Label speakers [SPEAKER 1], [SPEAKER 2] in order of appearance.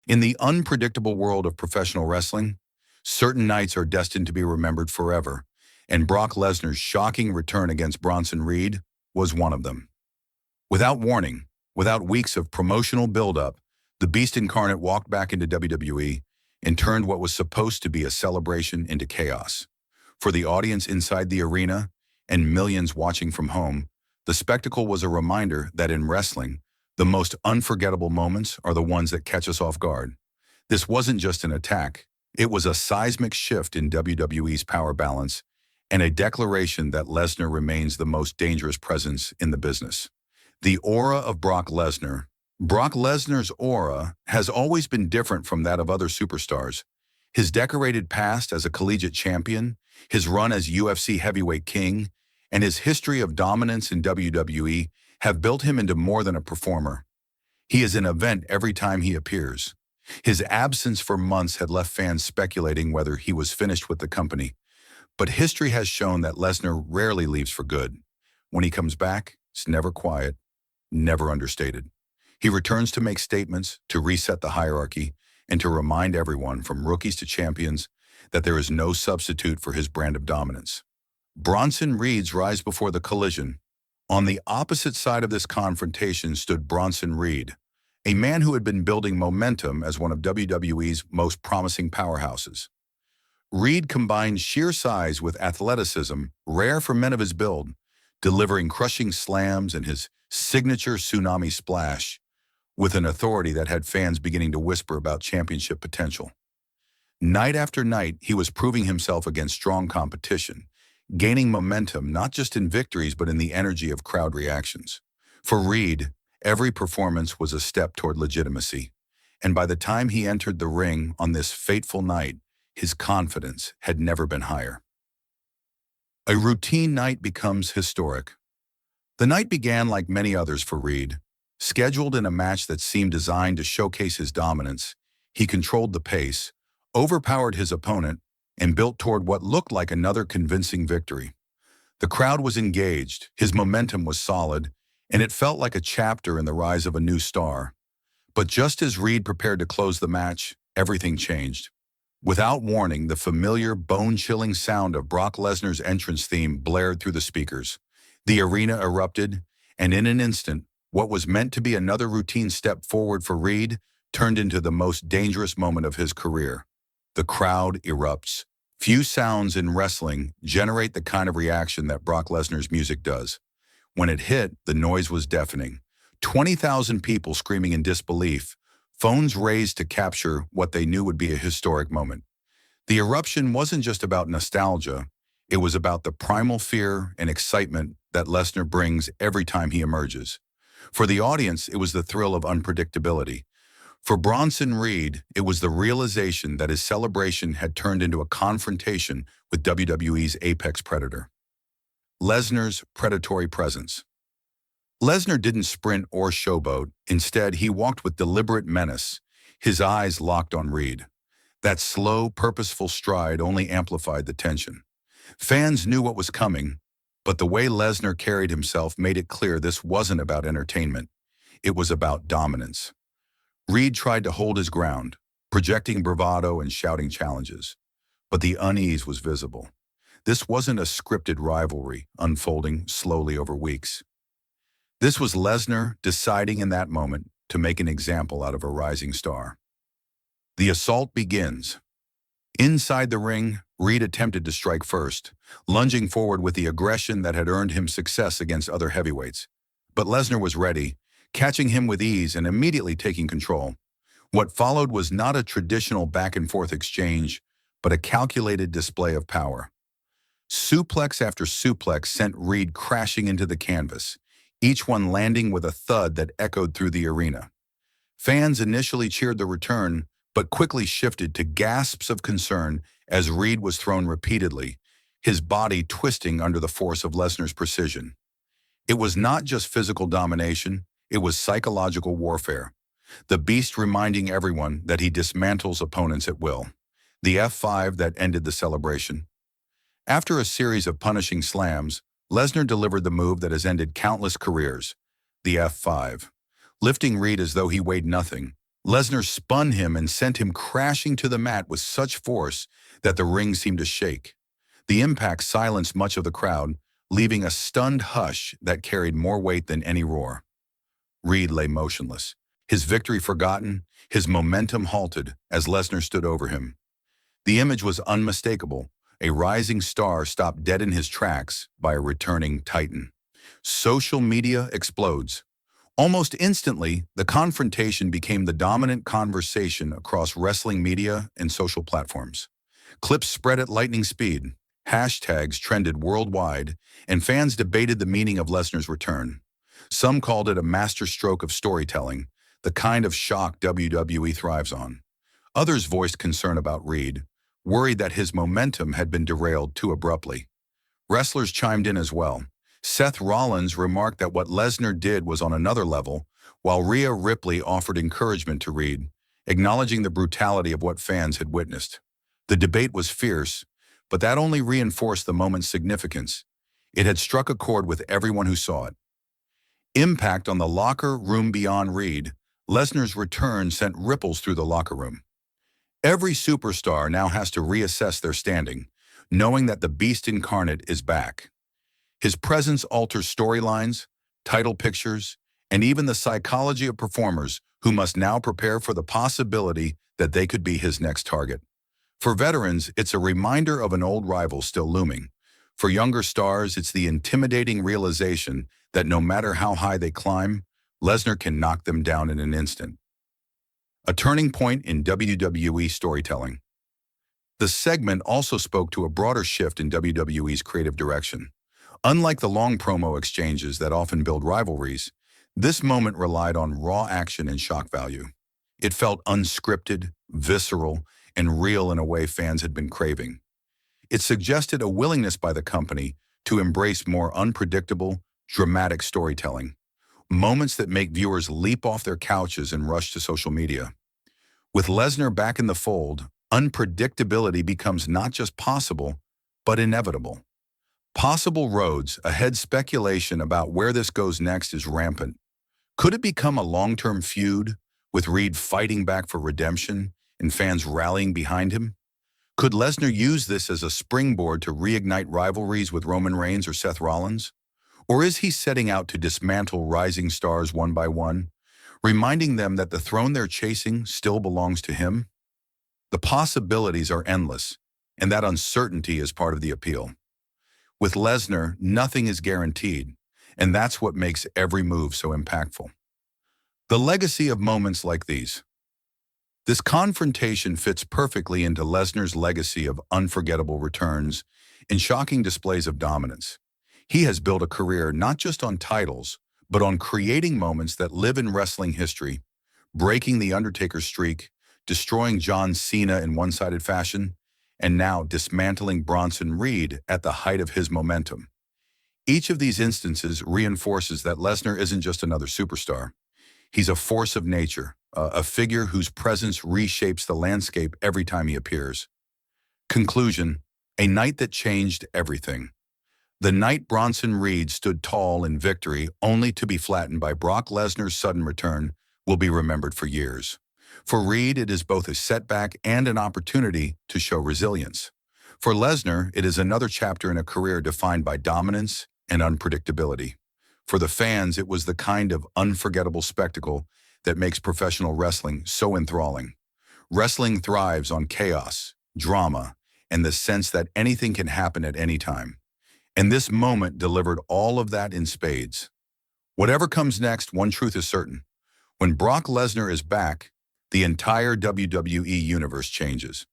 [SPEAKER 1] In the unpredictable world of professional wrestling, certain nights are destined to be remembered forever, and Brock Lesnar's shocking return against Bronson Reed was one of them. Without warning, without weeks of promotional build-up, the Beast Incarnate walked back into WWE and turned what was supposed to be a celebration into chaos. For the audience inside the arena and millions watching from home, the spectacle was a reminder that in wrestling, the most unforgettable moments are the ones that catch us off guard. This wasn't just an attack, it was a seismic shift in WWE's power balance and a declaration that Lesnar remains the most dangerous presence in the business. The aura of Brock Lesnar. Brock Lesnar's aura has always been different from that of other superstars. His decorated past as a collegiate champion, his run as UFC heavyweight king, and his history of dominance in WWE have built him into more than a performer. He is an event every time he appears. His absence for months had left fans speculating whether he was finished with the company. But history has shown that Lesnar rarely leaves for good. When he comes back, it's never quiet, never understated. He returns to make statements, to reset the hierarchy, and to remind everyone, from rookies to champions, that there is no substitute for his brand of dominance. Bronson Reed's rise before the collision. On the opposite side of this confrontation stood Bronson Reed, a man who had been building momentum as one of WWE's most promising powerhouses. Reed combined sheer size with athleticism, rare for men of his build, delivering crushing slams and his signature tsunami splash, with an authority that had fans beginning to whisper about championship potential. Night after night, he was proving himself against strong competition, gaining momentum not just in victories but in the energy of crowd reactions. For Reed, every performance was a step toward legitimacy, and by the time he entered the ring on this fateful night, his confidence had never been higher. A routine night becomes historic. The night began like many others for Reed. Scheduled in a match that seemed designed to showcase his dominance, he controlled the pace, overpowered his opponent, and built toward what looked like another convincing victory. The crowd was engaged, his momentum was solid, and it felt like a chapter in the rise of a new star. But just as Reed prepared to close the match, everything changed. Without warning, the familiar, bone-chilling sound of Brock Lesnar's entrance theme blared through the speakers. The arena erupted, and in an instant, what was meant to be another routine step forward for Reed turned into the most dangerous moment of his career. The crowd erupts. Few sounds in wrestling generate the kind of reaction that Brock Lesnar's music does. When it hit, the noise was deafening. 20,000 people screaming in disbelief, phones raised to capture what they knew would be a historic moment. The eruption wasn't just about nostalgia, it was about the primal fear and excitement that Lesnar brings every time he emerges. For the audience, it was the thrill of unpredictability. For Bronson Reed, it was the realization that his celebration had turned into a confrontation with WWE's apex predator. Lesnar's predatory presence. Lesnar didn't sprint or showboat. Instead, he walked with deliberate menace, his eyes locked on Reed. That slow, purposeful stride only amplified the tension. Fans knew what was coming, but the way Lesnar carried himself made it clear this wasn't about entertainment. It was about dominance. Reed tried to hold his ground, projecting bravado and shouting challenges. But the unease was visible. This wasn't a scripted rivalry unfolding slowly over weeks. This was Lesnar deciding in that moment to make an example out of a rising star. The assault begins. Inside the ring, Reed attempted to strike first, lunging forward with the aggression that had earned him success against other heavyweights. But Lesnar was ready, catching him with ease and immediately taking control. What followed was not a traditional back-and-forth exchange, but a calculated display of power. Suplex after suplex sent Reed crashing into the canvas, each one landing with a thud that echoed through the arena. Fans initially cheered the return, but quickly shifted to gasps of concern as Reed was thrown repeatedly, his body twisting under the force of Lesnar's precision. It was not just physical domination, it was psychological warfare. The Beast reminding everyone that he dismantles opponents at will. The F5 that ended the celebration. After a series of punishing slams, Lesnar delivered the move that has ended countless careers, the F5. Lifting Reed as though he weighed nothing, Lesnar spun him and sent him crashing to the mat with such force that the ring seemed to shake. The impact silenced much of the crowd, leaving a stunned hush that carried more weight than any roar. Reed lay motionless, his victory forgotten, his momentum halted as Lesnar stood over him. The image was unmistakable, a rising star stopped dead in his tracks by a returning titan. Social media explodes. Almost instantly, the confrontation became the dominant conversation across wrestling media and social platforms. Clips spread at lightning speed, hashtags trended worldwide, and fans debated the meaning of Lesnar's return. Some called it a masterstroke of storytelling, the kind of shock WWE thrives on. Others voiced concern about Reed, worried that his momentum had been derailed too abruptly. Wrestlers chimed in as well. Seth Rollins remarked that what Lesnar did was on another level, while Rhea Ripley offered encouragement to Reed, acknowledging the brutality of what fans had witnessed. The debate was fierce, but that only reinforced the moment's significance. It had struck a chord with everyone who saw it. Impact on the locker room beyond Reed, Lesnar's return sent ripples through the locker room. Every superstar now has to reassess their standing, knowing that the Beast incarnate is back. His presence alters storylines, title pictures, and even the psychology of performers who must now prepare for the possibility that they could be his next target. For veterans, it's a reminder of an old rival still looming. For younger stars, it's the intimidating realization that no matter how high they climb, Lesnar can knock them down in an instant. A turning point in WWE storytelling. The segment also spoke to a broader shift in WWE's creative direction. Unlike the long promo exchanges that often build rivalries, this moment relied on raw action and shock value. It felt unscripted, visceral, and real in a way fans had been craving. It suggested a willingness by the company to embrace more unpredictable, dramatic storytelling, moments that make viewers leap off their couches and rush to social media. With Lesnar back in the fold, unpredictability becomes not just possible, but inevitable. Possible roads ahead. Speculation about where this goes next is rampant. Could it become a long-term feud, with Reed fighting back for redemption and fans rallying behind him? Could Lesnar use this as a springboard to reignite rivalries with Roman Reigns or Seth Rollins? Or is he setting out to dismantle rising stars one by one, reminding them that the throne they're chasing still belongs to him? The possibilities are endless, and that uncertainty is part of the appeal. With Lesnar, nothing is guaranteed, and that's what makes every move so impactful. The legacy of moments like these. This confrontation fits perfectly into Lesnar's legacy of unforgettable returns and shocking displays of dominance. He has built a career not just on titles, but on creating moments that live in wrestling history, breaking The Undertaker's streak, destroying John Cena in one-sided fashion, and now dismantling Bronson Reed at the height of his momentum. Each of these instances reinforces that Lesnar isn't just another superstar. He's a force of nature, a figure whose presence reshapes the landscape every time he appears. Conclusion: a night that changed everything. The night Bronson Reed stood tall in victory only to be flattened by Brock Lesnar's sudden return will be remembered for years. For Reed, it is both a setback and an opportunity to show resilience. For Lesnar, it is another chapter in a career defined by dominance and unpredictability. For the fans, it was the kind of unforgettable spectacle that makes professional wrestling so enthralling. Wrestling thrives on chaos, drama, and the sense that anything can happen at any time. And this moment delivered all of that in spades. Whatever comes next, one truth is certain. When Brock Lesnar is back, the entire WWE Universe changes.